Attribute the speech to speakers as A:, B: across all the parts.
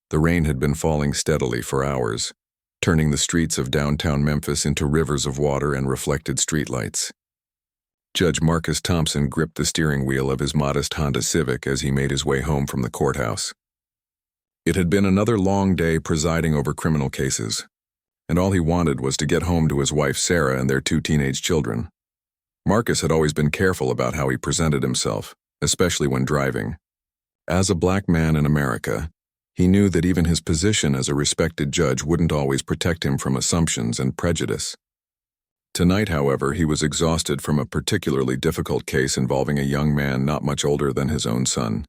A: The rain had been falling steadily for hours, turning the streets of downtown Memphis into rivers of water and reflected streetlights. Judge Marcus Thompson gripped the steering wheel of his modest Honda Civic as he made his way home from the courthouse. It had been another long day presiding over criminal cases, and all he wanted was to get home to his wife Sarah and their 2 teenage children. Marcus had always been careful about how he presented himself, especially when driving. As a black man in America, he knew that even his position as a respected judge wouldn't always protect him from assumptions and prejudice. Tonight, however, he was exhausted from a particularly difficult case involving a young man not much older than his own son.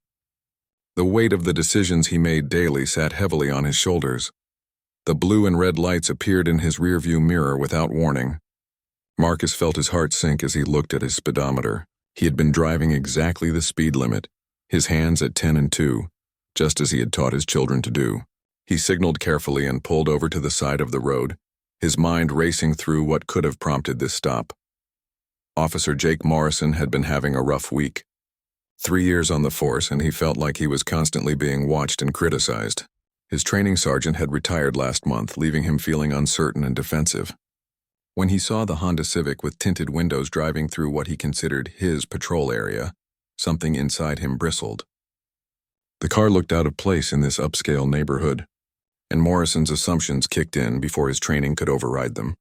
A: The weight of the decisions he made daily sat heavily on his shoulders. The blue and red lights appeared in his rearview mirror without warning. Marcus felt his heart sink as he looked at his speedometer. He had been driving exactly the speed limit, his hands at 10 and 2, just as he had taught his children to do. He signaled carefully and pulled over to the side of the road, his mind racing through what could have prompted this stop. Officer Jake Morrison had been having a rough week. 3 years on the force, and he felt like he was constantly being watched and criticized. His training sergeant had retired last month, leaving him feeling uncertain and defensive. When he saw the Honda Civic with tinted windows driving through what he considered his patrol area, something inside him bristled. The car looked out of place in this upscale neighborhood, and Morrison's assumptions kicked in before his training could override them.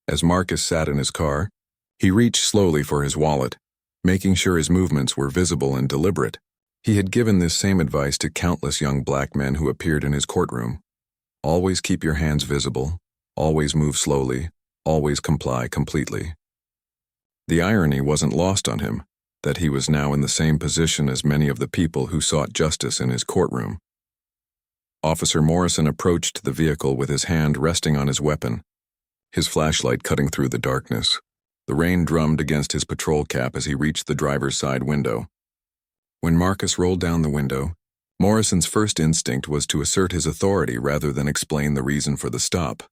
A: As Marcus sat in his car, he reached slowly for his wallet, making sure his movements were visible and deliberate. He had given this same advice to countless young black men who appeared in his courtroom. Always keep your hands visible, always move slowly, always comply completely. The irony wasn't lost on him, that he was now in the same position as many of the people who sought justice in his courtroom. Officer Morrison approached the vehicle with his hand resting on his weapon, his flashlight cutting through the darkness. The rain drummed against his patrol cap as he reached the driver's side window. When Marcus rolled down the window, Morrison's first instinct was to assert his authority rather than explain the reason for the stop.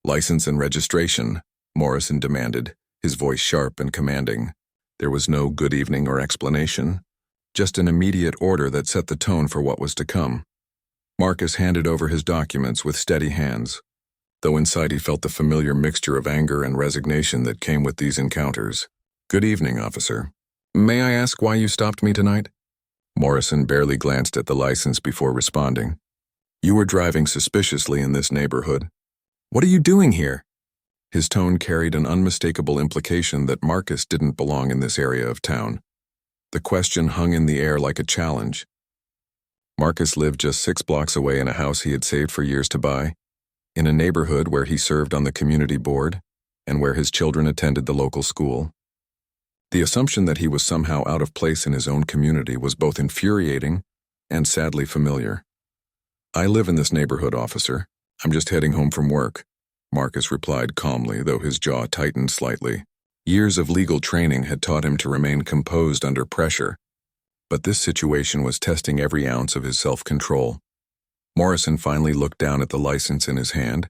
A: "License and registration," Morrison demanded, his voice sharp and commanding. There was no good evening or explanation, just an immediate order that set the tone for what was to come. Marcus handed over his documents with steady hands, though inside he felt the familiar mixture of anger and resignation that came with these encounters. "Good evening, officer. May I ask why you stopped me tonight?" Morrison barely glanced at the license before responding. "You were driving suspiciously in this neighborhood." "What are you doing here?" His tone carried an unmistakable implication that Marcus didn't belong in this area of town. The question hung in the air like a challenge. Marcus lived just 6 blocks away in a house he had saved for years to buy, in a neighborhood where he served on the community board and where his children attended the local school. The assumption that he was somehow out of place in his own community was both infuriating and sadly familiar. "I live in this neighborhood, officer. I'm just heading home from work," Marcus replied calmly, though his jaw tightened slightly. Years of legal training had taught him to remain composed under pressure, but this situation was testing every ounce of his self-control. Morrison finally looked down at the license in his hand,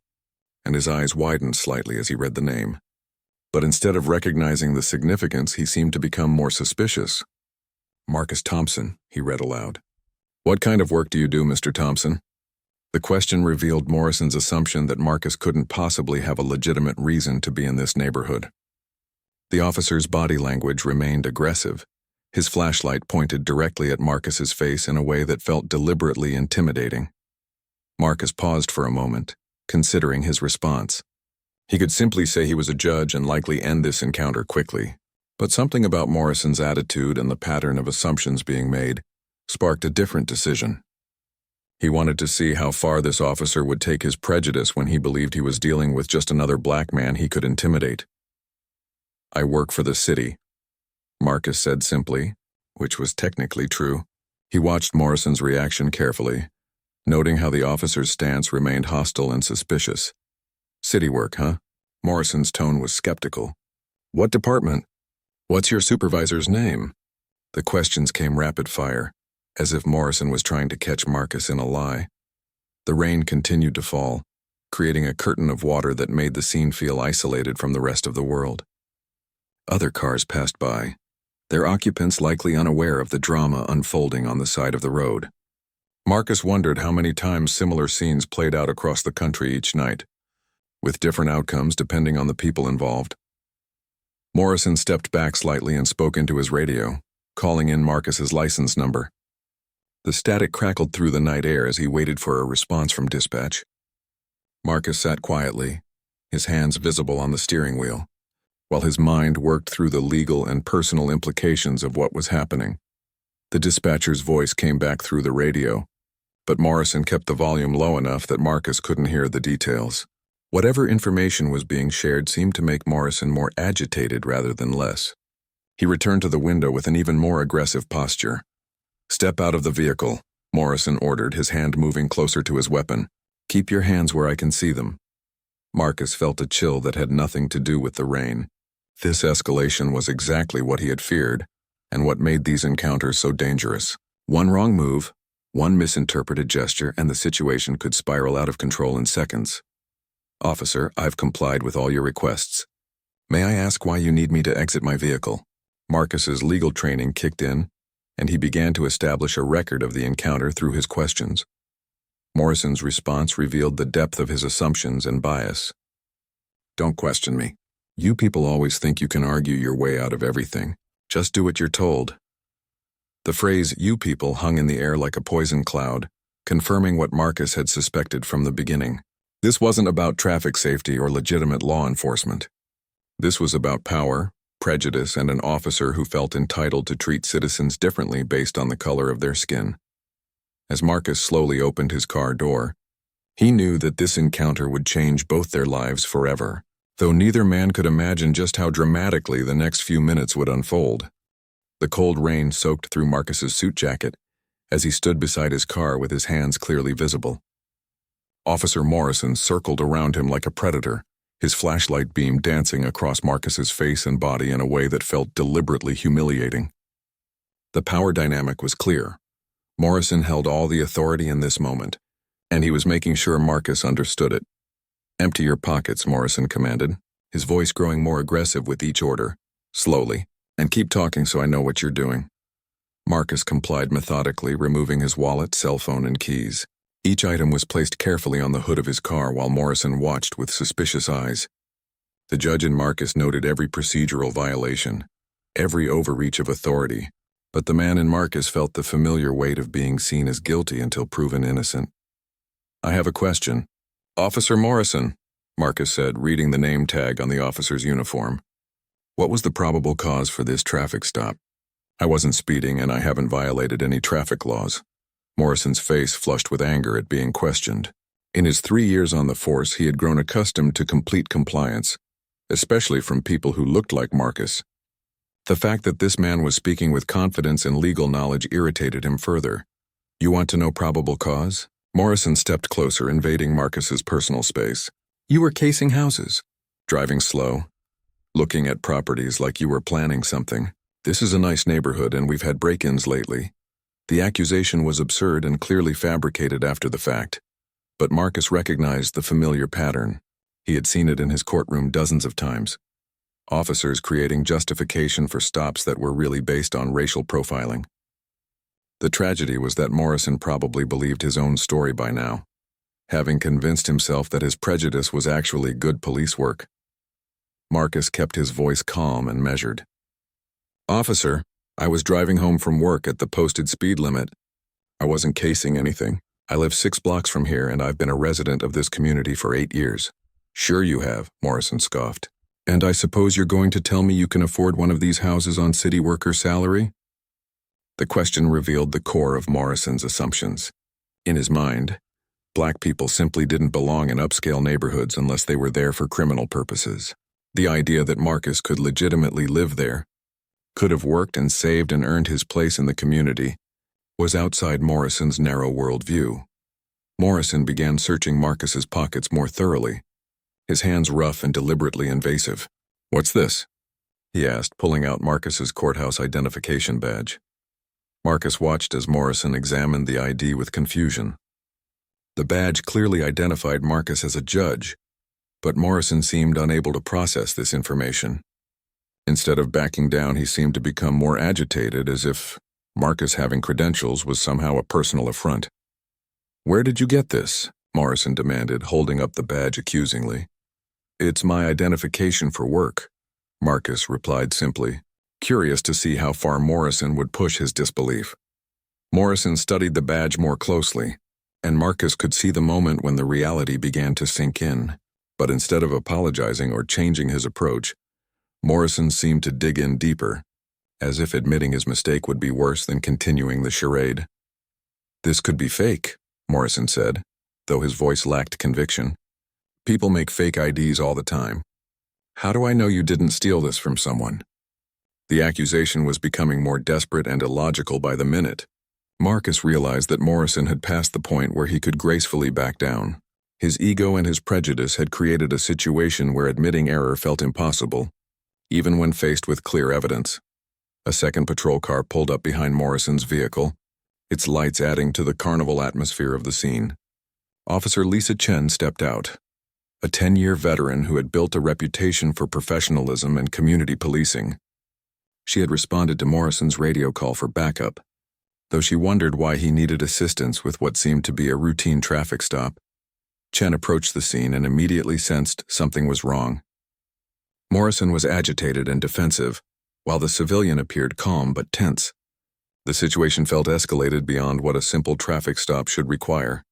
A: and his eyes widened slightly as he read the name. But instead of recognizing the significance, he seemed to become more suspicious. "Marcus Thompson," he read aloud. "What kind of work do you do, Mr. Thompson?" The question revealed Morrison's assumption that Marcus couldn't possibly have a legitimate reason to be in this neighborhood. The officer's body language remained aggressive. His flashlight pointed directly at Marcus's face in a way that felt deliberately intimidating. Marcus paused for a moment, considering his response. He could simply say he was a judge and likely end this encounter quickly, but something about Morrison's attitude and the pattern of assumptions being made sparked a different decision. He wanted to see how far this officer would take his prejudice when he believed he was dealing with just another black man he could intimidate. "I work for the city," Marcus said simply, which was technically true. He watched Morrison's reaction carefully, noting how the officer's stance remained hostile and suspicious. "City work, huh?" Morrison's tone was skeptical. "What department? What's your supervisor's name?" The questions came rapid fire, as if Morrison was trying to catch Marcus in a lie. The rain continued to fall, creating a curtain of water that made the scene feel isolated from the rest of the world. Other cars passed by, their occupants likely unaware of the drama unfolding on the side of the road. Marcus wondered how many times similar scenes played out across the country each night, with different outcomes depending on the people involved. Morrison stepped back slightly and spoke into his radio, calling in Marcus's license number. The static crackled through the night air as he waited for a response from dispatch. Marcus sat quietly, his hands visible on the steering wheel, while his mind worked through the legal and personal implications of what was happening. The dispatcher's voice came back through the radio, but Morrison kept the volume low enough that Marcus couldn't hear the details. Whatever information was being shared seemed to make Morrison more agitated rather than less. He returned to the window with an even more aggressive posture. "Step out of the vehicle," Morrison ordered, his hand moving closer to his weapon. "Keep your hands where I can see them." Marcus felt a chill that had nothing to do with the rain. This escalation was exactly what he had feared, and what made these encounters so dangerous. One wrong move, one misinterpreted gesture, and the situation could spiral out of control in seconds. "Officer, I've complied with all your requests. May I ask why you need me to exit my vehicle?" Marcus's legal training kicked in, and he began to establish a record of the encounter through his questions. Morrison's response revealed the depth of his assumptions and bias. "Don't question me. You people always think you can argue your way out of everything. Just do what you're told." The phrase "you people" hung in the air like a poison cloud, confirming what Marcus had suspected from the beginning. This wasn't about traffic safety or legitimate law enforcement. This was about power, prejudice, and an officer who felt entitled to treat citizens differently based on the color of their skin. As Marcus slowly opened his car door, he knew that this encounter would change both their lives forever, though neither man could imagine just how dramatically the next few minutes would unfold. The cold rain soaked through Marcus's suit jacket as he stood beside his car with his hands clearly visible. Officer Morrison circled around him like a predator, his flashlight beam dancing across Marcus's face and body in a way that felt deliberately humiliating. The power dynamic was clear. Morrison held all the authority in this moment, and he was making sure Marcus understood it. "Empty your pockets," Morrison commanded, his voice growing more aggressive with each order. "Slowly, and keep talking so I know what you're doing." Marcus complied methodically, removing his wallet, cell phone, and keys. Each item was placed carefully on the hood of his car while Morrison watched with suspicious eyes. The judge and Marcus noted every procedural violation, every overreach of authority, but the man in Marcus felt the familiar weight of being seen as guilty until proven innocent. "I have a question." "Officer Morrison," Marcus said, reading the name tag on the officer's uniform. "What was the probable cause for this traffic stop?" "I wasn't speeding and I haven't violated any traffic laws." Morrison's face flushed with anger at being questioned. In his 3 years on the force, he had grown accustomed to complete compliance, especially from people who looked like Marcus. The fact that this man was speaking with confidence and legal knowledge irritated him further. "You want to know probable cause?" Morrison stepped closer, invading Marcus's personal space. "You were casing houses, driving slow, looking at properties like you were planning something. This is a nice neighborhood and we've had break-ins lately." The accusation was absurd and clearly fabricated after the fact, but Marcus recognized the familiar pattern. He had seen it in his courtroom dozens of times. Officers creating justification for stops that were really based on racial profiling. The tragedy was that Morrison probably believed his own story by now, having convinced himself that his prejudice was actually good police work. Marcus kept his voice calm and measured. "Officer, I was driving home from work at the posted speed limit. I wasn't casing anything. I live 6 blocks from here and I've been a resident of this community for 8 years. "Sure you have," Morrison scoffed. "And I suppose you're going to tell me you can afford one of these houses on city worker salary?" The question revealed the core of Morrison's assumptions. In his mind, black people simply didn't belong in upscale neighborhoods unless they were there for criminal purposes. The idea that Marcus could legitimately live there, could have worked and saved and earned his place in the community, was outside Morrison's narrow worldview. Morrison began searching Marcus's pockets more thoroughly, his hands rough and deliberately invasive. "What's this?" he asked, pulling out Marcus's courthouse identification badge. Marcus watched as Morrison examined the ID with confusion. The badge clearly identified Marcus as a judge, but Morrison seemed unable to process this information. Instead of backing down, he seemed to become more agitated, as if Marcus having credentials was somehow a personal affront. "Where did you get this?" Morrison demanded, holding up the badge accusingly. "It's my identification for work," Marcus replied simply, curious to see how far Morrison would push his disbelief. Morrison studied the badge more closely, and Marcus could see the moment when the reality began to sink in. But instead of apologizing or changing his approach, Morrison seemed to dig in deeper, as if admitting his mistake would be worse than continuing the charade. "This could be fake," Morrison said, though his voice lacked conviction. "People make fake IDs all the time. How do I know you didn't steal this from someone?" The accusation was becoming more desperate and illogical by the minute. Marcus realized that Morrison had passed the point where he could gracefully back down. His ego and his prejudice had created a situation where admitting error felt impossible, even when faced with clear evidence. A second patrol car pulled up behind Morrison's vehicle, its lights adding to the carnival atmosphere of the scene. Officer Lisa Chen stepped out, a 10-year veteran who had built a reputation for professionalism and community policing. She had responded to Morrison's radio call for backup, though she wondered why he needed assistance with what seemed to be a routine traffic stop. Chen approached the scene and immediately sensed something was wrong. Morrison was agitated and defensive, while the civilian appeared calm but tense. The situation felt escalated beyond what a simple traffic stop should require.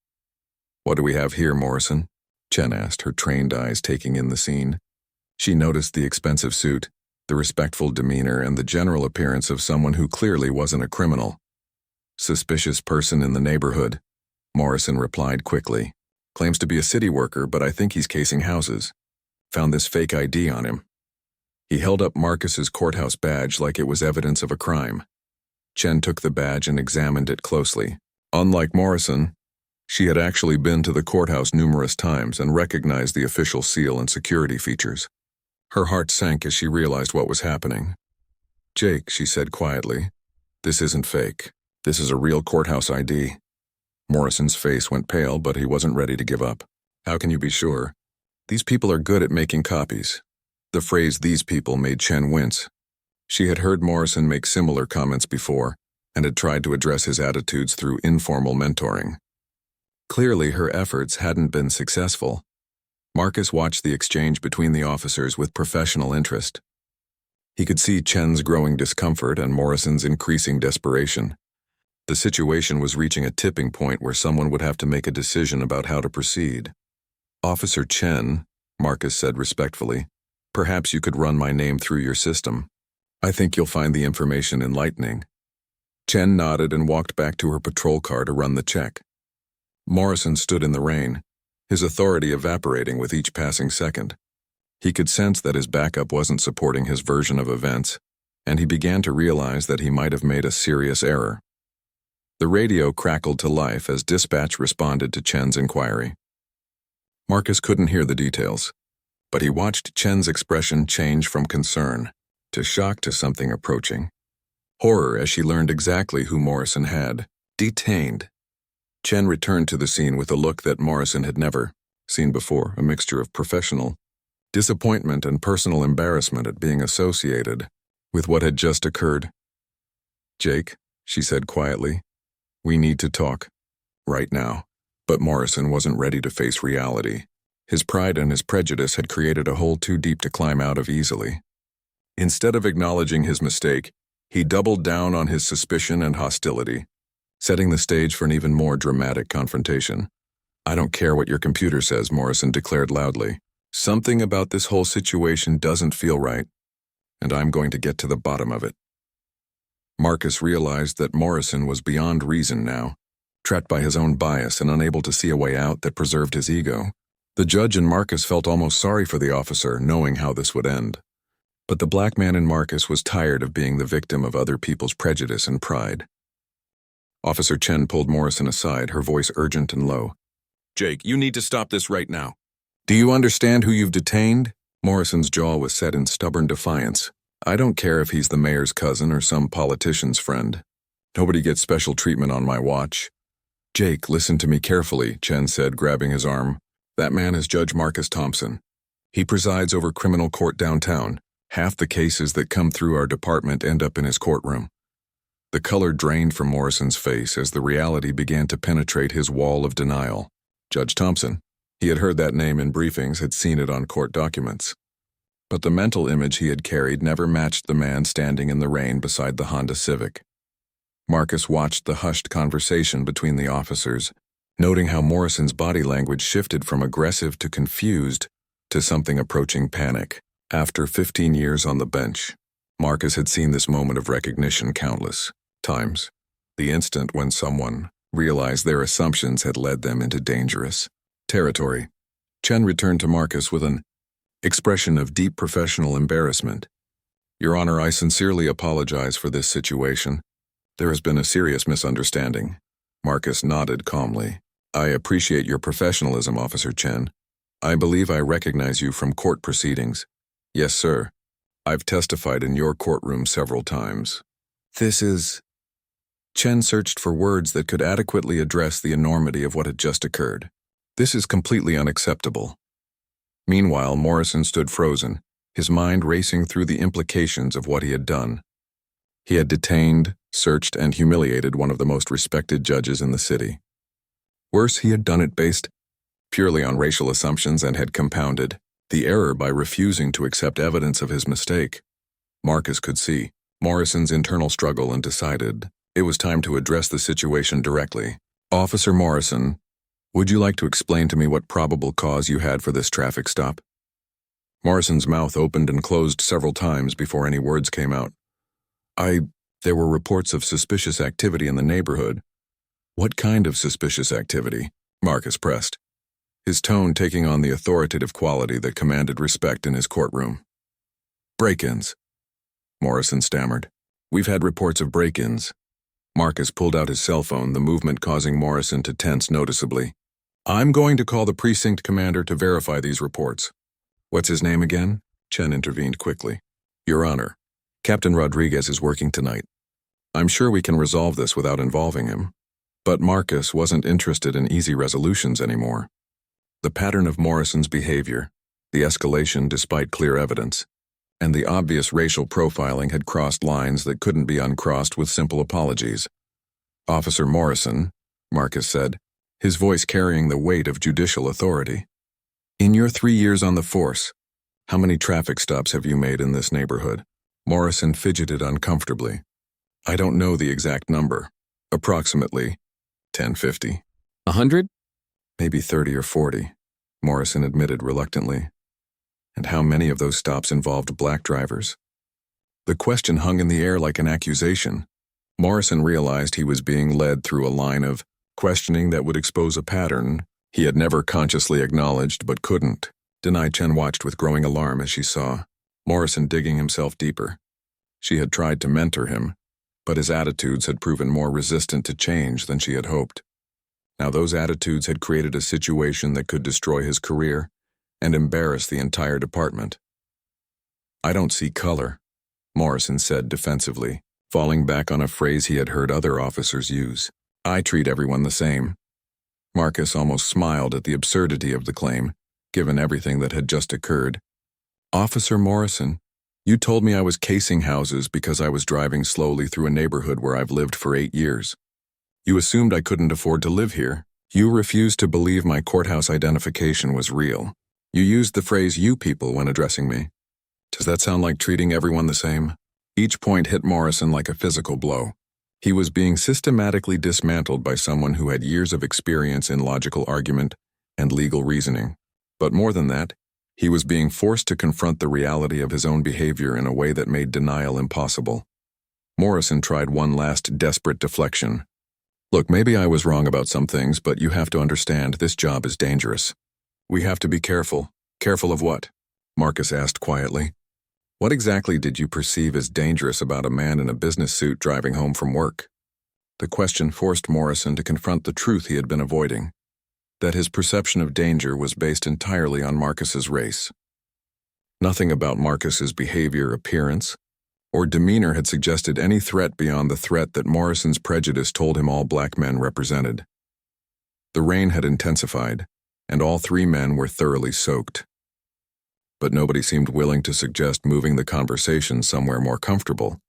A: "What do we have here, Morrison?" Chen asked, her trained eyes taking in the scene. She noticed the expensive suit, the respectful demeanor, and the general appearance of someone who clearly wasn't a criminal. "Suspicious person in the neighborhood," Morrison replied quickly. "Claims to be a city worker, but I think he's casing houses. Found this fake ID on him." He held up Marcus's courthouse badge like it was evidence of a crime. Chen took the badge and examined it closely. Unlike Morrison, she had actually been to the courthouse numerous times and recognized the official seal and security features. Her heart sank as she realized what was happening. "Jake," she said quietly, "this isn't fake. This is a real courthouse ID." Morrison's face went pale, but he wasn't ready to give up. "How can you be sure? These people are good at making copies." The phrase "these people" made Chen wince. She had heard Morrison make similar comments before and had tried to address his attitudes through informal mentoring. Clearly, her efforts hadn't been successful. Marcus watched the exchange between the officers with professional interest. He could see Chen's growing discomfort and Morrison's increasing desperation. The situation was reaching a tipping point where someone would have to make a decision about how to proceed. "Officer Chen," Marcus said respectfully, "perhaps you could run my name through your system. I think you'll find the information enlightening." Chen nodded and walked back to her patrol car to run the check. Morrison stood in the rain, his authority evaporating with each passing second. He could sense that his backup wasn't supporting his version of events, and he began to realize that he might have made a serious error. The radio crackled to life as dispatch responded to Chen's inquiry. Marcus couldn't hear the details, but he watched Chen's expression change from concern to shock to something approaching. Horror as she learned exactly who Morrison had detained. Chen returned to the scene with a look that Morrison had never seen before, a mixture of professional disappointment and personal embarrassment at being associated with what had just occurred. "Jake," she said quietly, "we need to talk. Right now." But Morrison wasn't ready to face reality. His pride and his prejudice had created a hole too deep to climb out of easily. Instead of acknowledging his mistake, he doubled down on his suspicion and hostility, setting the stage for an even more dramatic confrontation. "I don't care what your computer says," Morrison declared loudly. "Something about this whole situation doesn't feel right, and I'm going to get to the bottom of it." Marcus realized that Morrison was beyond reason now, trapped by his own bias and unable to see a way out that preserved his ego. The judge and Marcus felt almost sorry for the officer, knowing how this would end. But the black man in Marcus was tired of being the victim of other people's prejudice and pride. Officer Chen pulled Morrison aside, her voice urgent and low. "Jake, you need to stop this right now. Do you understand who you've detained?" Morrison's jaw was set in stubborn defiance. "I don't care if he's the mayor's cousin or some politician's friend. Nobody gets special treatment on my watch." "Jake, listen to me carefully," Chen said, grabbing his arm. "That man is Judge Marcus Thompson. He presides over criminal court downtown. Half the cases that come through our department end up in his courtroom. The color drained from Morrison's face as the reality began to penetrate his wall of denial. Judge Thompson. He had heard that name in briefings, had seen it on court documents. But the mental image he had carried never matched the man standing in the rain beside the Honda Civic. Marcus watched the hushed conversation between the officers, noting how Morrison's body language shifted from aggressive to confused to something approaching panic. After 15 years on the bench, Marcus had seen this moment of recognition countless times. The instant when someone realized their assumptions had led them into dangerous territory. Chen returned to Marcus with an expression of deep professional embarrassment. Your Honor, I sincerely apologize for this situation. There has been a serious misunderstanding. Marcus nodded calmly. I appreciate your professionalism, Officer Chen. I believe I recognize you from court proceedings. Yes, sir. I've testified in your courtroom several times. This is... Chen searched for words that could adequately address the enormity of what had just occurred. This is completely unacceptable. Meanwhile, Morrison stood frozen, his mind racing through the implications of what he had done. He had detained, searched, and humiliated one of the most respected judges in the city. Worse, he had done it based purely on racial assumptions and had compounded the error by refusing to accept evidence of his mistake. Marcus could see Morrison's internal struggle and decided it was time to address the situation directly. Officer Morrison, would you like to explain to me what probable cause you had for this traffic stop? Morrison's mouth opened and closed several times before any words came out. There were reports of suspicious activity in the neighborhood. What kind of suspicious activity? Marcus pressed, his tone taking on the authoritative quality that commanded respect in his courtroom. Break-ins, Morrison stammered. We've had reports of break-ins. Marcus pulled out his cell phone, the movement causing Morrison to tense noticeably. I'm going to call the precinct commander to verify these reports. What's his name again? Chen intervened quickly. Your Honor, Captain Rodriguez is working tonight. I'm sure we can resolve this without involving him. But Marcus wasn't interested in easy resolutions anymore. The pattern of Morrison's behavior, the escalation despite clear evidence, and the obvious racial profiling had crossed lines that couldn't be uncrossed with simple apologies. Officer Morrison, Marcus said, his voice carrying the weight of judicial authority. In your 3 years on the force, how many traffic stops have you made in this neighborhood? Morrison fidgeted uncomfortably. I don't know the exact number. Approximately 10-50. 100? Maybe 30 or 40, Morrison admitted reluctantly. And how many of those stops involved black drivers? The question hung in the air like an accusation. Morrison realized he was being led through a line of questioning that would expose a pattern he had never consciously acknowledged but couldn't deny. Chen watched with growing alarm as she saw Morrison digging himself deeper. She had tried to mentor him, but his attitudes had proven more resistant to change than she had hoped. Now those attitudes had created a situation that could destroy his career and embarrass the entire department. I don't see color, Morrison said defensively, falling back on a phrase he had heard other officers use. I treat everyone the same. Marcus almost smiled at the absurdity of the claim, given everything that had just occurred. Officer Morrison, you told me I was casing houses because I was driving slowly through a neighborhood where I've lived for 8 years. You assumed I couldn't afford to live here. You refused to believe my courthouse identification was real. You used the phrase you people when addressing me. Does that sound like treating everyone the same? Each point hit Morrison like a physical blow. He was being systematically dismantled by someone who had years of experience in logical argument and legal reasoning. But more than that, he was being forced to confront the reality of his own behavior in a way that made denial impossible. Morrison tried one last desperate deflection. Look, maybe I was wrong about some things, but you have to understand this job is dangerous. We have to be careful. Careful of what? Marcus asked quietly. What exactly did you perceive as dangerous about a man in a business suit driving home from work? The question forced Morrison to confront the truth he had been avoiding, that his perception of danger was based entirely on Marcus's race. Nothing about Marcus's behavior, appearance, or demeanor had suggested any threat beyond the threat that Morrison's prejudice told him all black men represented. The rain had intensified, and all 3 men were thoroughly soaked. But nobody seemed willing to suggest moving the conversation somewhere more comfortable.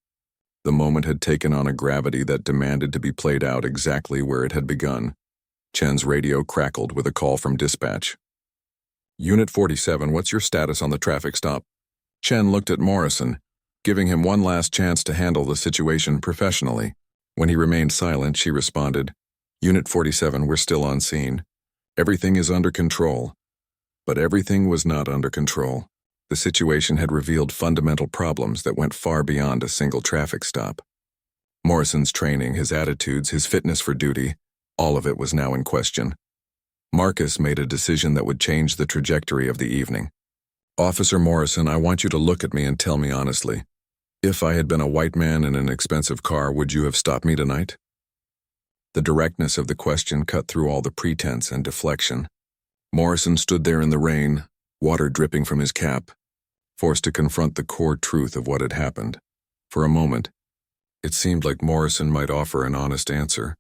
A: The moment had taken on a gravity that demanded to be played out exactly where it had begun. Chen's radio crackled with a call from dispatch. Unit 47, what's your status on the traffic stop? Chen looked at Morrison, giving him one last chance to handle the situation professionally. When he remained silent, she responded, Unit 47, we're still on scene. Everything is under control. But everything was not under control. The situation had revealed fundamental problems that went far beyond a single traffic stop. Morrison's training, his attitudes, his fitness for duty, all of it was now in question. Marcus made a decision that would change the trajectory of the evening. Officer Morrison, I want you to look at me and tell me honestly. If I had been a white man in an expensive car, would you have stopped me tonight? The directness of the question cut through all the pretense and deflection. Morrison stood there in the rain, water dripping from his cap, forced to confront the core truth of what had happened. For a moment, it seemed like Morrison might offer an honest answer,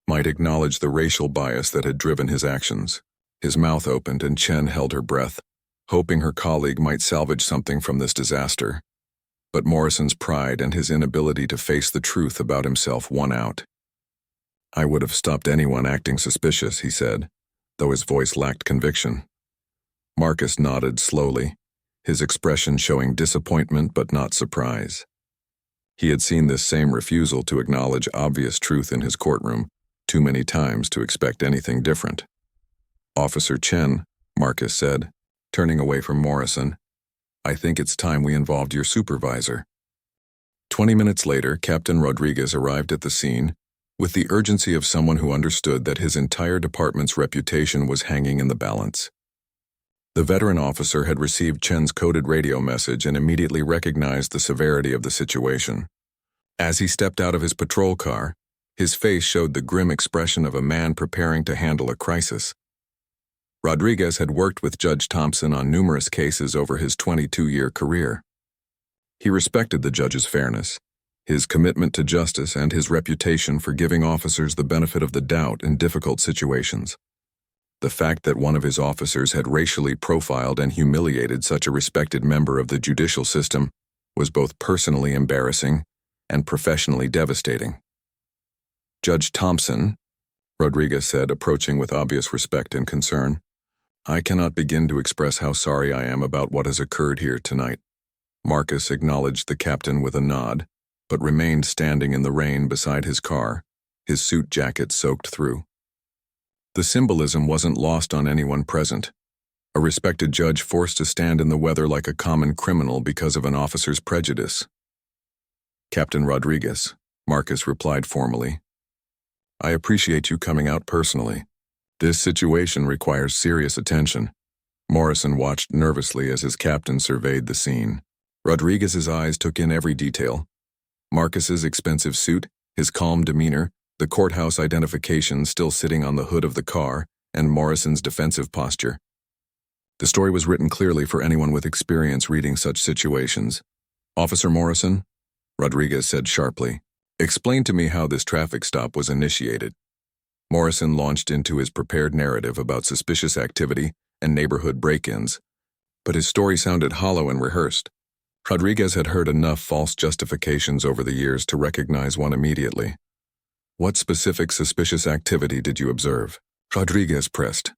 A: might acknowledge the racial bias that had driven his actions. His mouth opened and Chen held her breath, hoping her colleague might salvage something from this disaster. But Morrison's pride and his inability to face the truth about himself won out. I would have stopped anyone acting suspicious, he said, though his voice lacked conviction. Marcus nodded slowly, his expression showing disappointment but not surprise. He had seen this same refusal to acknowledge obvious truth in his courtroom too many times to expect anything different. Officer Chen, Marcus said, turning away from Morrison, I think it's time we involved your supervisor. 20 minutes later, Captain Rodriguez arrived at the scene with the urgency of someone who understood that his entire department's reputation was hanging in the balance. The veteran officer had received Chen's coded radio message and immediately recognized the severity of the situation. As he stepped out of his patrol car, his face showed the grim expression of a man preparing to handle a crisis. Rodriguez had worked with Judge Thompson on numerous cases over his 22-year career. He respected the judge's fairness, his commitment to justice, and his reputation for giving officers the benefit of the doubt in difficult situations. The fact that one of his officers had racially profiled and humiliated such a respected member of the judicial system was both personally embarrassing and professionally devastating. Judge Thompson, Rodriguez said, approaching with obvious respect and concern, I cannot begin to express how sorry I am about what has occurred here tonight. Marcus acknowledged the captain with a nod, but remained standing in the rain beside his car, his suit jacket soaked through. The symbolism wasn't lost on anyone present. A respected judge forced to stand in the weather like a common criminal because of an officer's prejudice. Captain Rodriguez, Marcus replied formally, I appreciate you coming out personally. This situation requires serious attention. Morrison watched nervously as his captain surveyed the scene. Rodriguez's eyes took in every detail. Marcus's expensive suit, his calm demeanor, the courthouse identification still sitting on the hood of the car, and Morrison's defensive posture. The story was written clearly for anyone with experience reading such situations. Officer Morrison, Rodriguez said sharply, explain to me how this traffic stop was initiated. Morrison launched into his prepared narrative about suspicious activity and neighborhood break-ins, but his story sounded hollow and rehearsed. Rodriguez had heard enough false justifications over the years to recognize one immediately. What specific suspicious activity did you observe? Rodriguez pressed.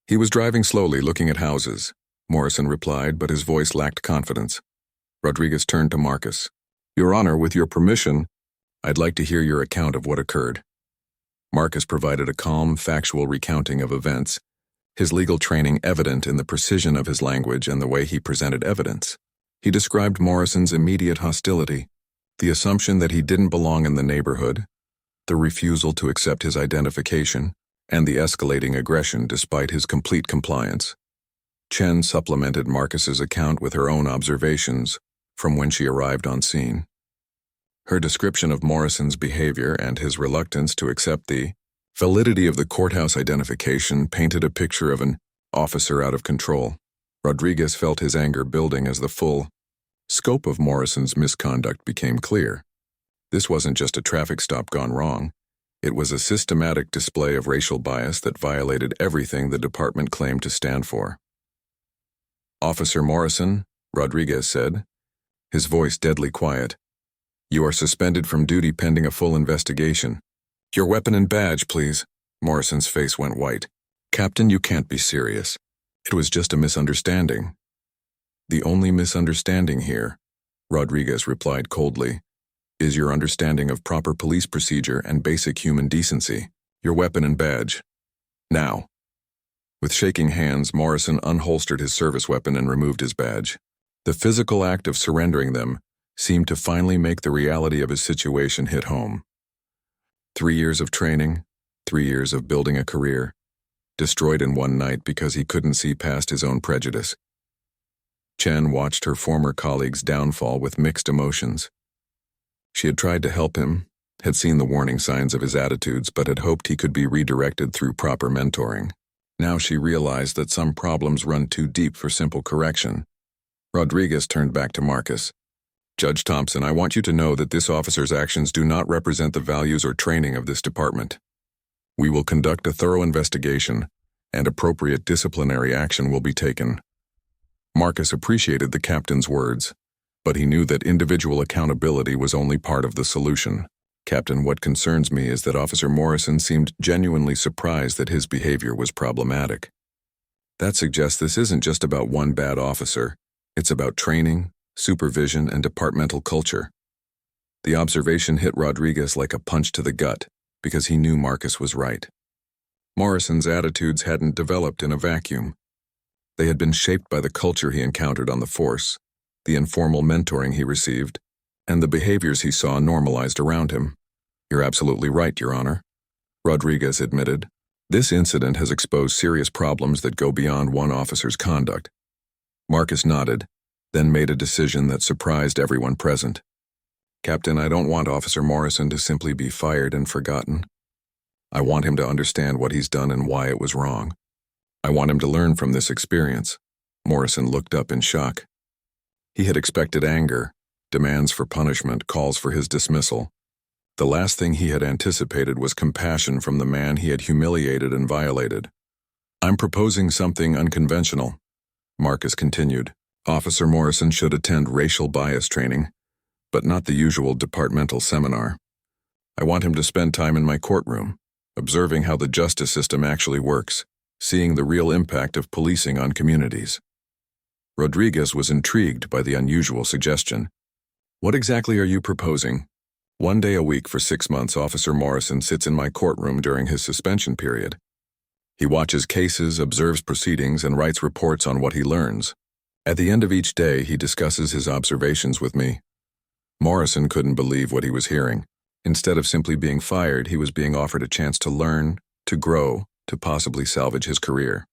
A: He was driving slowly, looking at houses, Morrison replied, but his voice lacked confidence. Rodriguez turned to Marcus. Your Honor, with your permission, I'd like to hear your account of what occurred. Marcus provided a calm, factual recounting of events, his legal training evident in the precision of his language and the way he presented evidence. He described Morrison's immediate hostility, the assumption that he didn't belong in the neighborhood, the refusal to accept his identification, and the escalating aggression despite his complete compliance. Chen supplemented Marcus's account with her own observations from when she arrived on scene. Her description of Morrison's behavior and his reluctance to accept the validity of the courthouse identification painted a picture of an officer out of control. Rodriguez felt his anger building as the full scope of Morrison's misconduct became clear. This wasn't just a traffic stop gone wrong. It was a systematic display of racial bias that violated everything the department claimed to stand for. Officer Morrison, Rodriguez said, his voice deadly quiet, You are suspended from duty pending a full investigation. Your weapon and badge, please. Morrison's face went white. Captain, you can't be serious. It was just a misunderstanding. The only misunderstanding here, Rodriguez replied coldly, is your understanding of proper police procedure and basic human decency. Your weapon and badge. Now. With shaking hands, Morrison unholstered his service weapon and removed his badge. The physical act of surrendering them seemed to finally make the reality of his situation hit home. 3 years of training, 3 years of building a career, destroyed in one night because he couldn't see past his own prejudice. Chen watched her former colleague's downfall with mixed emotions. She had tried to help him, had seen the warning signs of his attitudes, but had hoped he could be redirected through proper mentoring. Now she realized that some problems run too deep for simple correction. Rodriguez turned back to Marcus. Judge Thompson, I want you to know that this officer's actions do not represent the values or training of this department. We will conduct a thorough investigation, and appropriate disciplinary action will be taken. Marcus appreciated the captain's words, but he knew that individual accountability was only part of the solution. Captain, what concerns me is that Officer Morrison seemed genuinely surprised that his behavior was problematic. That suggests this isn't just about one bad officer. It's about training, supervision, and departmental culture. The observation hit Rodriguez like a punch to the gut, because he knew Marcus was right. Morrison's attitudes hadn't developed in a vacuum. They had been shaped by the culture he encountered on the force, the informal mentoring he received, and the behaviors he saw normalized around him. You're absolutely right, Your Honor, Rodriguez admitted. This incident has exposed serious problems that go beyond one officer's conduct. Marcus nodded, then made a decision that surprised everyone present. Captain, I don't want Officer Morrison to simply be fired and forgotten. I want him to understand what he's done and why it was wrong. I want him to learn from this experience. Morrison looked up in shock. He had expected anger, demands for punishment, calls for his dismissal. The last thing he had anticipated was compassion from the man he had humiliated and violated. I'm proposing something unconventional, Marcus continued. Officer Morrison should attend racial bias training, but not the usual departmental seminar. I want him to spend time in my courtroom, observing how the justice system actually works, seeing the real impact of policing on communities. Rodriguez was intrigued by the unusual suggestion. What exactly are you proposing? 1 day a week for 6 months, Officer Morrison sits in my courtroom during his suspension period. He watches cases, observes proceedings, and writes reports on what he learns. At the end of each day, he discusses his observations with me. Morrison couldn't believe what he was hearing. Instead of simply being fired, he was being offered a chance to learn, to grow, to possibly salvage his career.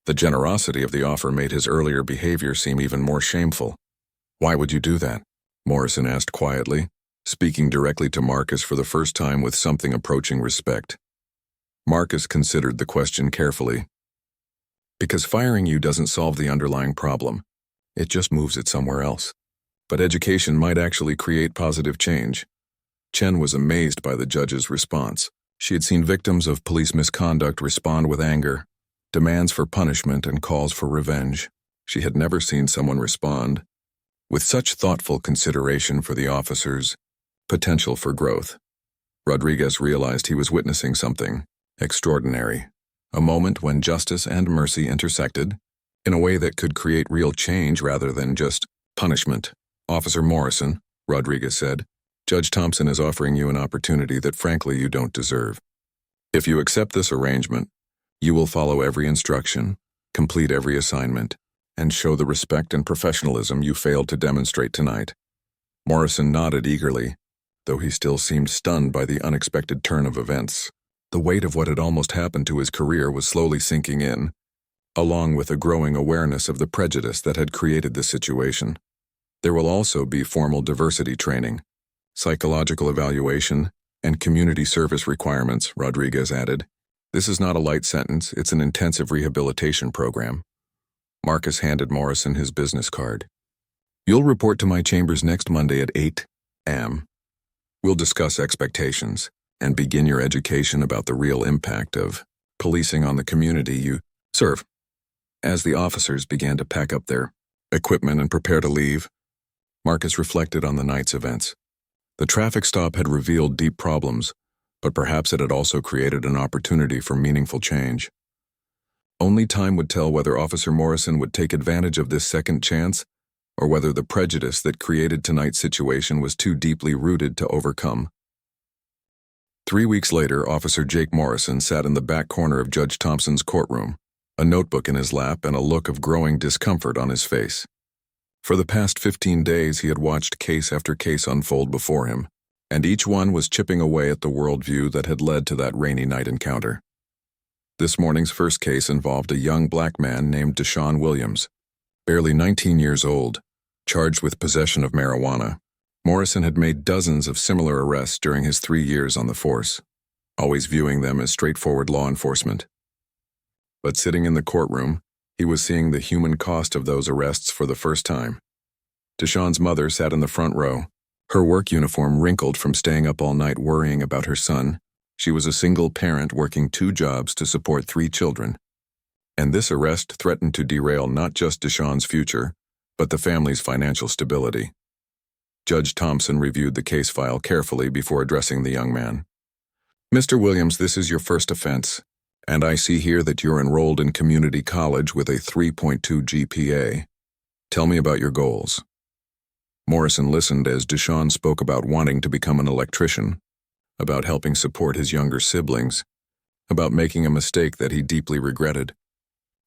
A: The generosity of the offer made his earlier behavior seem even more shameful. Why would you do that? Morrison asked quietly, speaking directly to Marcus for the first time with something approaching respect. Marcus considered the question carefully. Because firing you doesn't solve the underlying problem. It just moves it somewhere else. But education might actually create positive change. Chen was amazed by the judge's response. She had seen victims of police misconduct respond with anger, demands for punishment, and calls for revenge. She had never seen someone respond with such thoughtful consideration for the officer's potential for growth. Rodriguez realized he was witnessing something extraordinary, a moment when justice and mercy intersected in a way that could create real change rather than just punishment. Officer Morrison, Rodriguez said, Judge Thompson is offering you an opportunity that frankly you don't deserve. If you accept this arrangement, you will follow every instruction, complete every assignment, and show the respect and professionalism you failed to demonstrate tonight. Morrison nodded eagerly, though he still seemed stunned by the unexpected turn of events. The weight of what had almost happened to his career was slowly sinking in, along with a growing awareness of the prejudice that had created this situation. There will also be formal diversity training, psychological evaluation, and community service requirements, Rodriguez added. This is not a light sentence, it's an intensive rehabilitation program. Marcus handed Morrison his business card. You'll report to my chambers next Monday at 8 a.m. We'll discuss expectations and begin your education about the real impact of policing on the community you serve. As the officers began to pack up their equipment and prepare to leave, Marcus reflected on the night's events. The traffic stop had revealed deep problems, but perhaps it had also created an opportunity for meaningful change. Only time would tell whether Officer Morrison would take advantage of this second chance, or whether the prejudice that created tonight's situation was too deeply rooted to overcome. 3 weeks later, Officer Jake Morrison sat in the back corner of Judge Thompson's courtroom, a notebook in his lap and a look of growing discomfort on his face. For the past 15 days, he had watched case after case unfold before him, and each one was chipping away at the worldview that had led to that rainy night encounter. This morning's first case involved a young black man named Deshaun Williams, barely 19 years old, charged with possession of marijuana. Morrison had made dozens of similar arrests during his 3 years on the force, always viewing them as straightforward law enforcement. But sitting in the courtroom, he was seeing the human cost of those arrests for the first time. Deshaun's mother sat in the front row, her work uniform wrinkled from staying up all night worrying about her son. She was a single parent working 2 jobs to support 3 children. And this arrest threatened to derail not just Deshaun's future, but the family's financial stability. Judge Thompson reviewed the case file carefully before addressing the young man. "Mr. Williams, this is your first offense, and I see here that you're enrolled in community college with a 3.2 GPA. Tell me about your goals." Morrison listened as Deshaun spoke about wanting to become an electrician, about helping support his younger siblings, about making a mistake that he deeply regretted.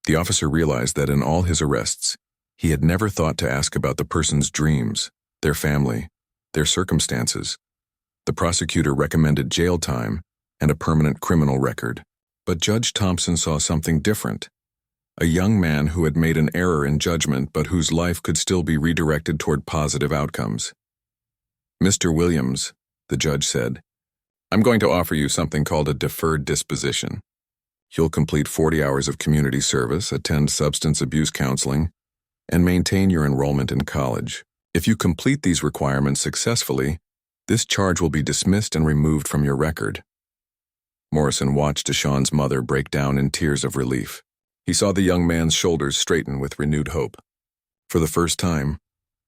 A: The officer realized that in all his arrests, he had never thought to ask about the person's dreams, their family, their circumstances. The prosecutor recommended jail time and a permanent criminal record. But Judge Thompson saw something different. A young man who had made an error in judgment but whose life could still be redirected toward positive outcomes. "Mr. Williams," the judge said, "I'm going to offer you something called a deferred disposition. You'll complete 40 hours of community service, attend substance abuse counseling, and maintain your enrollment in college. If you complete these requirements successfully, this charge will be dismissed and removed from your record." Morrison watched Deshaun's mother break down in tears of relief. He saw the young man's shoulders straighten with renewed hope. For the first time,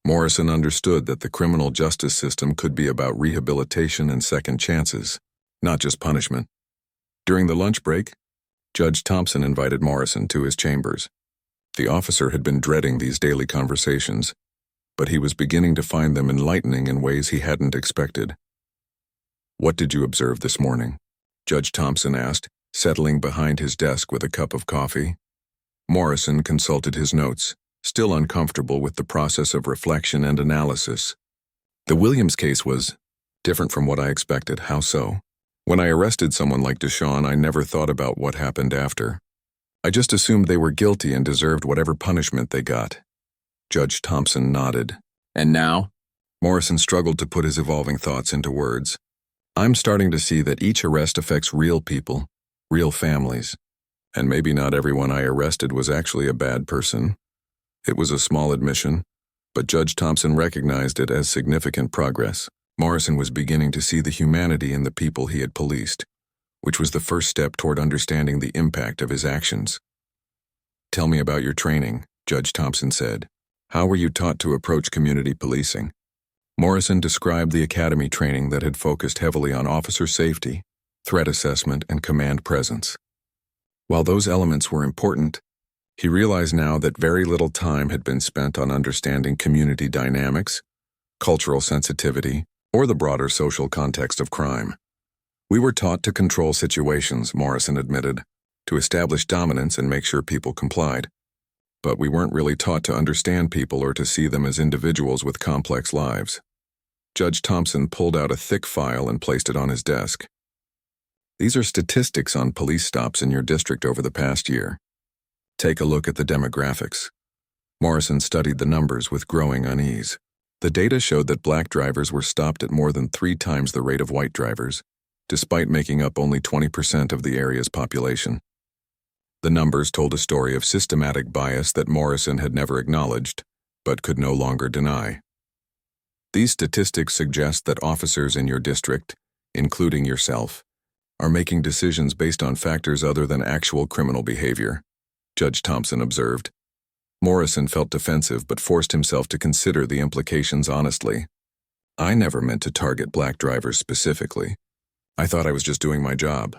A: Morrison understood that the criminal justice system could be about rehabilitation and second chances, not just punishment. During the lunch break, Judge Thompson invited Morrison to his chambers. The officer had been dreading these daily conversations, but he was beginning to find them enlightening in ways he hadn't expected. "What did you observe this morning?" Judge Thompson asked, settling behind his desk with a cup of coffee. Morrison consulted his notes, still uncomfortable with the process of reflection and analysis. "The Williams case was different from what I expected. How so? When I arrested someone like Deshaun, I never thought about what happened after. I just assumed they were guilty and deserved whatever punishment they got." Judge Thompson nodded. "And now?" Morrison struggled to put his evolving thoughts into words. "I'm starting to see that each arrest affects real people, real families. And maybe not everyone I arrested was actually a bad person." It was a small admission, but Judge Thompson recognized it as significant progress. Morrison was beginning to see the humanity in the people he had policed, which was the first step toward understanding the impact of his actions. "Tell me about your training," Judge Thompson said. "How were you taught to approach community policing?" Morrison described the academy training that had focused heavily on officer safety, threat assessment, and command presence. While those elements were important, he realized now that very little time had been spent on understanding community dynamics, cultural sensitivity, or the broader social context of crime. "We were taught to control situations," Morrison admitted, "to establish dominance and make sure people complied. But we weren't really taught to understand people or to see them as individuals with complex lives." Judge Thompson pulled out a thick file and placed it on his desk. "These are statistics on police stops in your district over the past year. Take a look at the demographics." Morrison studied the numbers with growing unease. The data showed that black drivers were stopped at more than 3 times the rate of white drivers, despite making up only 20% of the area's population. The numbers told a story of systematic bias that Morrison had never acknowledged, but could no longer deny. "These statistics suggest that officers in your district, including yourself, are making decisions based on factors other than actual criminal behavior," Judge Thompson observed. Morrison felt defensive but forced himself to consider the implications honestly. I never meant to target black drivers specifically. I thought I was just doing my job.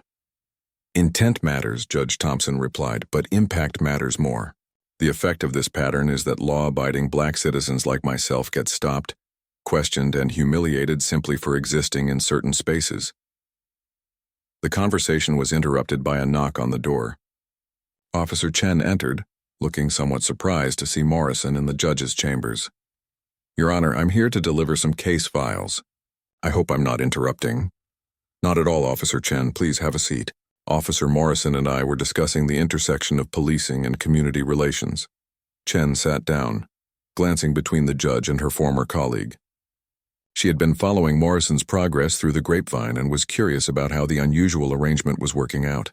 A: Intent matters, Judge Thompson replied, but impact matters more. The effect of this pattern is that law-abiding black citizens like myself get stopped, questioned, and humiliated simply for existing in certain spaces. The conversation was interrupted by a knock on the door. Officer Chen entered, looking somewhat surprised to see Morrison in the judge's chambers. "Your Honor, I'm here to deliver some case files. I hope I'm not interrupting." "Not at all, Officer Chen. Please have a seat." Officer Morrison and I were discussing the intersection of policing and community relations. Chen sat down, glancing between the judge and her former colleague. She had been following Morrison's progress through the grapevine and was curious about how the unusual arrangement was working out.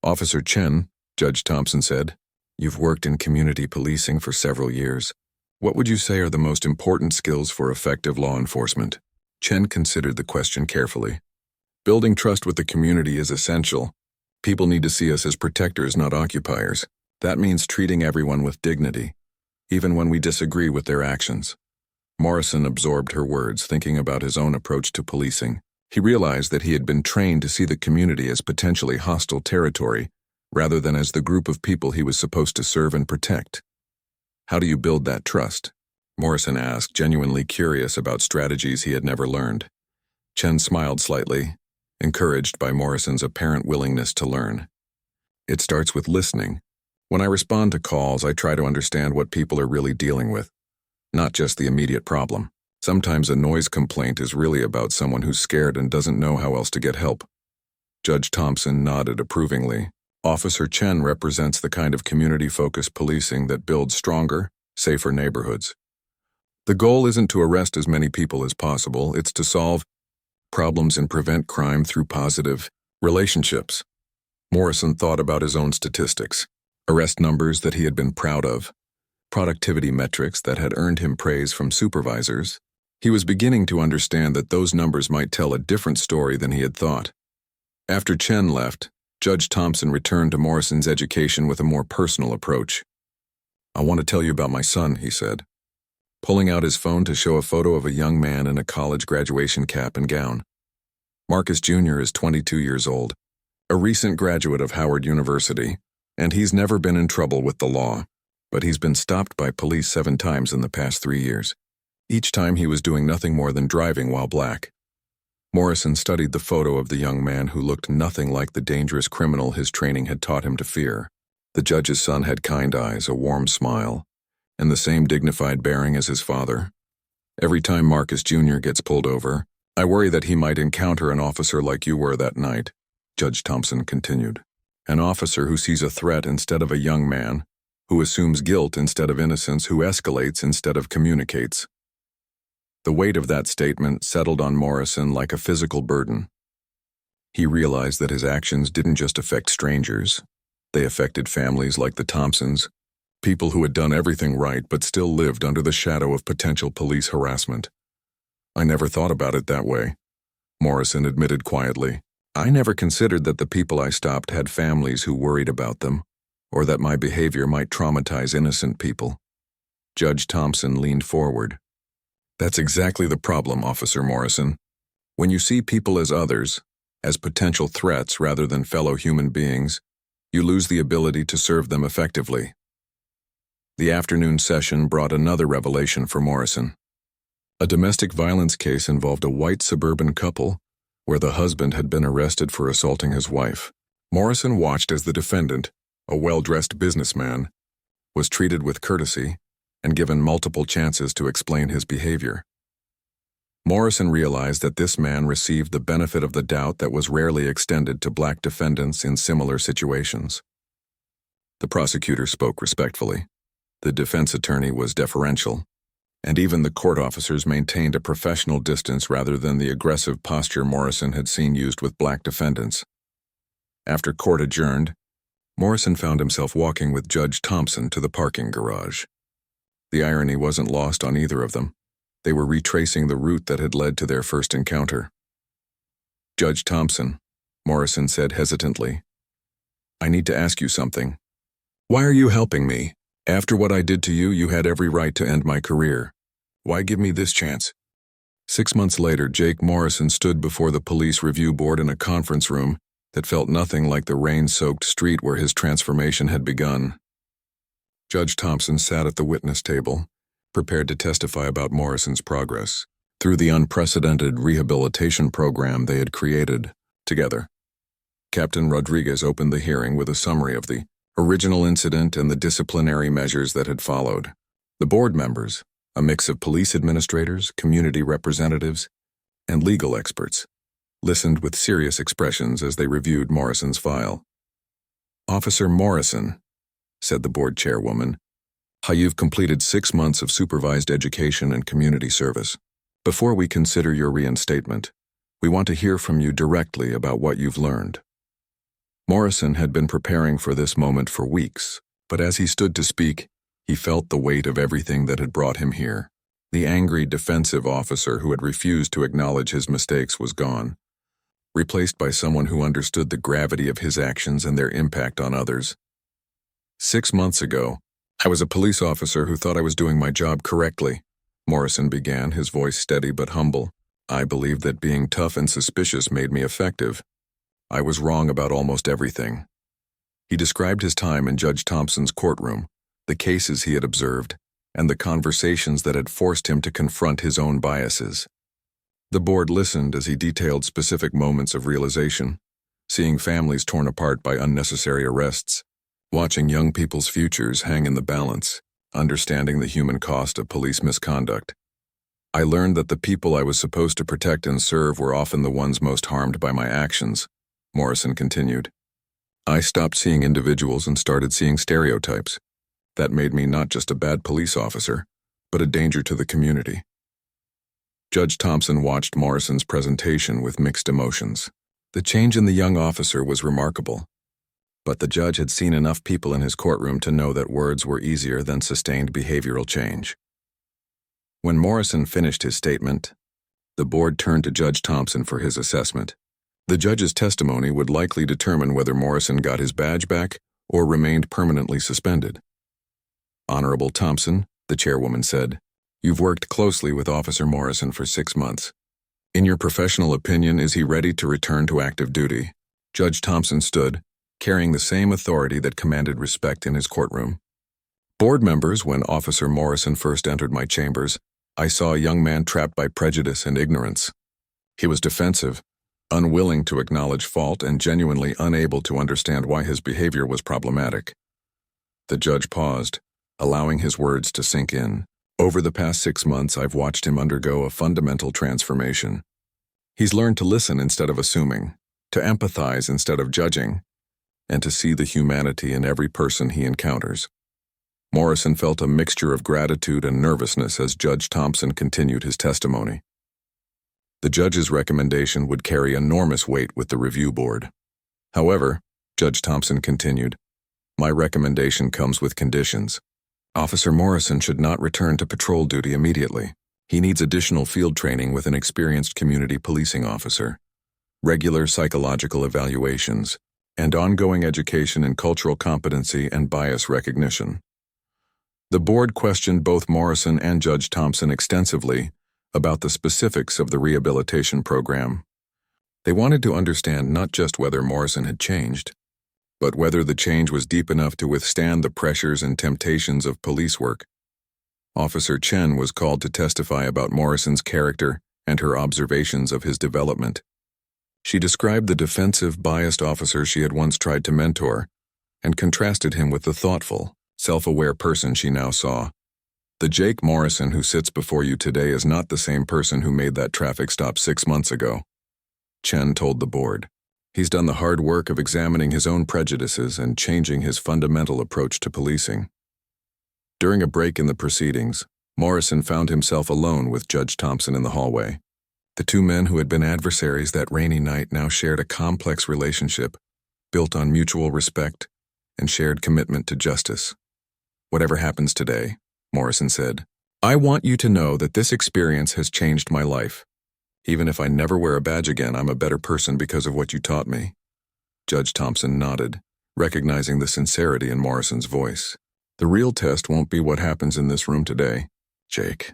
A: "Officer Chen," Judge Thompson said, "you've worked in community policing for several years. What would you say are the most important skills for effective law enforcement?" Chen considered the question carefully. "Building trust with the community is essential. People need to see us as protectors, not occupiers. That means treating everyone with dignity, even when we disagree with their actions." Morrison absorbed her words, thinking about his own approach to policing. He realized that he had been trained to see the community as potentially hostile territory, rather than as the group of people he was supposed to serve and protect. "How do you build that trust?" Morrison asked, genuinely curious about strategies he had never learned. Chen smiled slightly, encouraged by Morrison's apparent willingness to learn. "It starts with listening. When I respond to calls, I try to understand what people are really dealing with, not just the immediate problem. Sometimes a noise complaint is really about someone who's scared and doesn't know how else to get help." Judge Thompson nodded approvingly. Officer Chen represents the kind of community-focused policing that builds stronger, safer neighborhoods. The goal isn't to arrest as many people as possible, it's to solve problems and prevent crime through positive relationships. Morrison thought about his own statistics, arrest numbers that he had been proud of, productivity metrics that had earned him praise from supervisors. He was beginning to understand that those numbers might tell a different story than he had thought. After Chen left, Judge Thompson returned to Morrison's education with a more personal approach. "I want to tell you about my son," he said, pulling out his phone to show a photo of a young man in a college graduation cap and gown. Marcus Jr. is 22 years old, a recent graduate of Howard University, and he's never been in trouble with the law, but he's been stopped by police 7 times in the past 3 years. Each time he was doing nothing more than driving while black. Morrison studied the photo of the young man who looked nothing like the dangerous criminal his training had taught him to fear. The judge's son had kind eyes, a warm smile, and the same dignified bearing as his father. "Every time Marcus Jr. gets pulled over, I worry that he might encounter an officer like you were that night," Judge Thompson continued. "An officer who sees a threat instead of a young man, who assumes guilt instead of innocence, who escalates instead of communicates." The weight of that statement settled on Morrison like a physical burden. He realized that his actions didn't just affect strangers. They affected families like the Thompsons, people who had done everything right but still lived under the shadow of potential police harassment. "I never thought about it that way," Morrison admitted quietly. "I never considered that the people I stopped had families who worried about them, or that my behavior might traumatize innocent people." Judge Thompson leaned forward. "That's exactly the problem, Officer Morrison. When you see people as others, as potential threats rather than fellow human beings, you lose the ability to serve them effectively." The afternoon session brought another revelation for Morrison. A domestic violence case involved a white suburban couple where the husband had been arrested for assaulting his wife. Morrison watched as the defendant, a well-dressed businessman, was treated with courtesy and given multiple chances to explain his behavior. Morrison realized that this man received the benefit of the doubt that was rarely extended to black defendants in similar situations. The prosecutor spoke respectfully. The defense attorney was deferential, and even the court officers maintained a professional distance rather than the aggressive posture Morrison had seen used with black defendants. After court adjourned, Morrison found himself walking with Judge Thompson to the parking garage. The irony wasn't lost on either of them. They were retracing the route that had led to their first encounter. "Judge Thompson," Morrison said hesitantly, "I need to ask you something. Why are you helping me? After what I did to you, you had every right to end my career. Why give me this chance?" 6 months later, Jake Morrison stood before the police review board in a conference room that felt nothing like the rain-soaked street where his transformation had begun. Judge Thompson sat at the witness table, prepared to testify about Morrison's progress through the unprecedented rehabilitation program they had created together. Captain Rodriguez opened the hearing with a summary of the original incident and the disciplinary measures that had followed. The board members, a mix of police administrators, community representatives, and legal experts, listened with serious expressions as they reviewed Morrison's file. "Officer Morrison," said the board chairwoman, "how you've completed 6 months of supervised education and community service. Before we consider your reinstatement, we want to hear from you directly about what you've learned." Morrison had been preparing for this moment for weeks, but as he stood to speak, he felt the weight of everything that had brought him here. The angry, defensive officer who had refused to acknowledge his mistakes was gone, replaced by someone who understood the gravity of his actions and their impact on others. 6 months ago, I was a police officer who thought I was doing my job correctly, Morrison began, his voice steady but humble. I believed that being tough and suspicious made me effective. I was wrong about almost everything. He described his time in Judge Thompson's courtroom, the cases he had observed, and the conversations that had forced him to confront his own biases. The board listened as he detailed specific moments of realization, seeing families torn apart by unnecessary arrests, watching young people's futures hang in the balance, understanding the human cost of police misconduct. I learned that the people I was supposed to protect and serve were often the ones most harmed by my actions, Morrison continued. I stopped seeing individuals and started seeing stereotypes. That made me not just a bad police officer, but a danger to the community. Judge Thompson watched Morrison's presentation with mixed emotions. The change in the young officer was remarkable, but the judge had seen enough people in his courtroom to know that words were easier than sustained behavioral change. When Morrison finished his statement, the board turned to Judge Thompson for his assessment. The judge's testimony would likely determine whether Morrison got his badge back or remained permanently suspended. Honorable Thompson, the chairwoman said, you've worked closely with Officer Morrison for 6 months. In your professional opinion, is he ready to return to active duty? Judge Thompson stood, carrying the same authority that commanded respect in his courtroom. Board members, when Officer Morrison first entered my chambers, I saw a young man trapped by prejudice and ignorance. He was defensive, unwilling to acknowledge fault, and genuinely unable to understand why his behavior was problematic. The judge paused, allowing his words to sink in. Over the past 6 months, I've watched him undergo a fundamental transformation. He's learned to listen instead of assuming, to empathize instead of judging, and to see the humanity in every person he encounters. Morrison felt a mixture of gratitude and nervousness as Judge Thompson continued his testimony. The judge's recommendation would carry enormous weight with the review board. However, Judge Thompson continued, my recommendation comes with conditions. Officer Morrison should not return to patrol duty immediately. He needs additional field training with an experienced community policing officer, regular psychological evaluations, and ongoing education in cultural competency and bias recognition. The board questioned both Morrison and Judge Thompson extensively about the specifics of the rehabilitation program. They wanted to understand not just whether Morrison had changed, but whether the change was deep enough to withstand the pressures and temptations of police work. Officer Chen was called to testify about Morrison's character and her observations of his development. She described the defensive, biased officer she had once tried to mentor and contrasted him with the thoughtful, self-aware person she now saw. The Jake Morrison who sits before you today is not the same person who made that traffic stop 6 months ago, Chen told the board. He's done the hard work of examining his own prejudices and changing his fundamental approach to policing. During a break in the proceedings, Morrison found himself alone with Judge Thompson in the hallway. The two men who had been adversaries that rainy night now shared a complex relationship built on mutual respect and shared commitment to justice. Whatever happens today, Morrison said, I want you to know that this experience has changed my life. Even if I never wear a badge again, I'm a better person because of what you taught me. Judge Thompson nodded, recognizing the sincerity in Morrison's voice. The real test won't be what happens in this room today, Jake.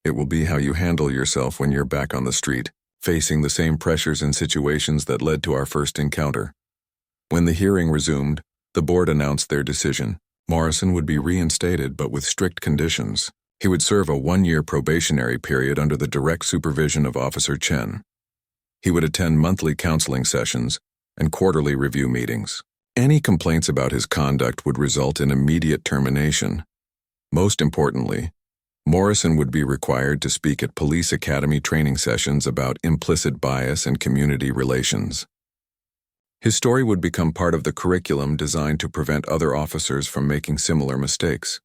A: It will be how you handle yourself when you're back on the street, facing the same pressures and situations that led to our first encounter. When the hearing resumed, the board announced their decision. Morrison would be reinstated, but with strict conditions. He would serve a 1-year probationary period under the direct supervision of Officer Chen. He would attend monthly counseling sessions and quarterly review meetings. Any complaints about his conduct would result in immediate termination. Most importantly, Morrison would be required to speak at police academy training sessions about implicit bias and community relations. His story would become part of the curriculum designed to prevent other officers from making similar mistakes.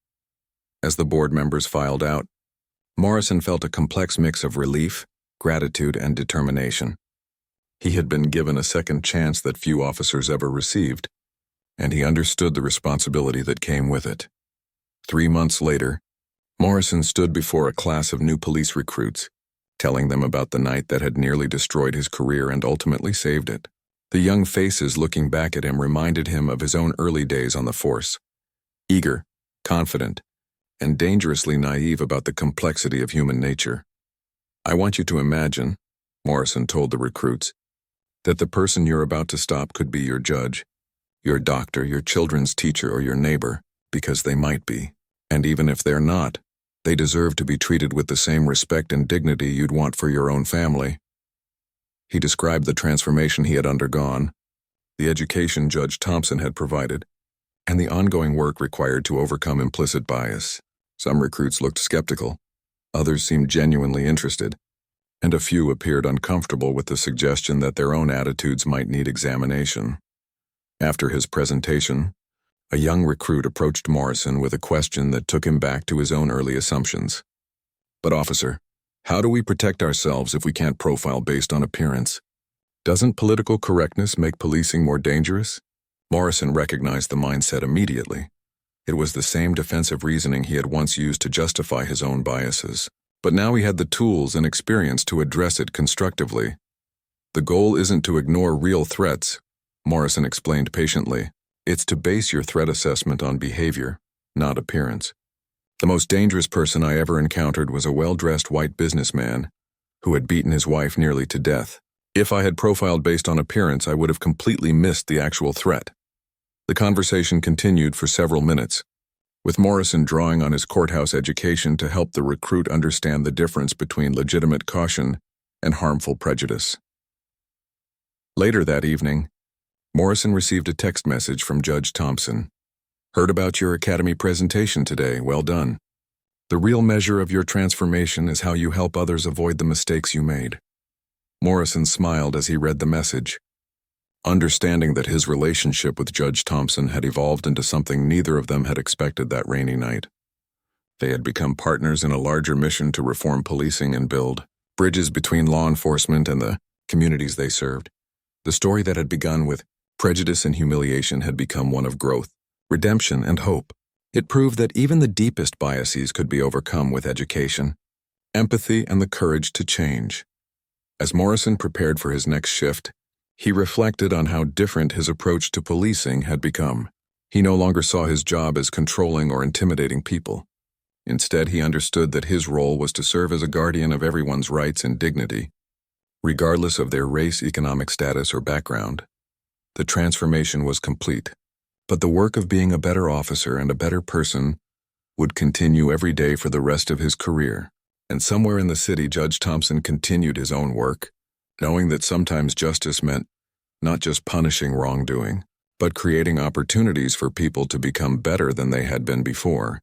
A: As the board members filed out, Morrison felt a complex mix of relief, gratitude, and determination. He had been given a second chance that few officers ever received, and he understood the responsibility that came with it. 3 months later, Morrison stood before a class of new police recruits, telling them about the night that had nearly destroyed his career and ultimately saved it. The young faces looking back at him reminded him of his own early days on the force, eager, confident, and dangerously naive about the complexity of human nature. "I want you to imagine," Morrison told the recruits, "that the person you're about to stop could be your judge, your doctor, your children's teacher, or your neighbor, because they might be. And even if they're not, they deserve to be treated with the same respect and dignity you'd want for your own family." He described the transformation he had undergone, the education Judge Thompson had provided, and the ongoing work required to overcome implicit bias. Some recruits looked skeptical, others seemed genuinely interested, and a few appeared uncomfortable with the suggestion that their own attitudes might need examination. After his presentation, a young recruit approached Morrison with a question that took him back to his own early assumptions. "But officer, how do we protect ourselves if we can't profile based on appearance? Doesn't political correctness make policing more dangerous?" Morrison recognized the mindset immediately. It was the same defensive reasoning he had once used to justify his own biases, but now he had the tools and experience to address it constructively. "The goal isn't to ignore real threats," Morrison explained patiently. "It's to base your threat assessment on behavior, not appearance. The most dangerous person I ever encountered was a well-dressed white businessman who had beaten his wife nearly to death. If I had profiled based on appearance, I would have completely missed the actual threat." The conversation continued for several minutes, with Morrison drawing on his courthouse education to help the recruit understand the difference between legitimate caution and harmful prejudice. Later that evening, Morrison received a text message from Judge Thompson. "Heard about your academy presentation today. Well done. The real measure of your transformation is how you help others avoid the mistakes you made." Morrison smiled as he read the message, understanding that his relationship with Judge Thompson had evolved into something neither of them had expected that rainy night. They had become partners in a larger mission to reform policing and build bridges between law enforcement and the communities they served. The story that had begun with prejudice and humiliation had become one of growth, redemption, and hope. It proved that even the deepest biases could be overcome with education, empathy, and the courage to change. As Morrison prepared for his next shift, he reflected on how different his approach to policing had become. He no longer saw his job as controlling or intimidating people. Instead, he understood that his role was to serve as a guardian of everyone's rights and dignity, regardless of their race, economic status, or background. The transformation was complete, but the work of being a better officer and a better person would continue every day for the rest of his career. And somewhere in the city, Judge Thompson continued his own work, knowing that sometimes justice meant not just punishing wrongdoing, but creating opportunities for people to become better than they had been before.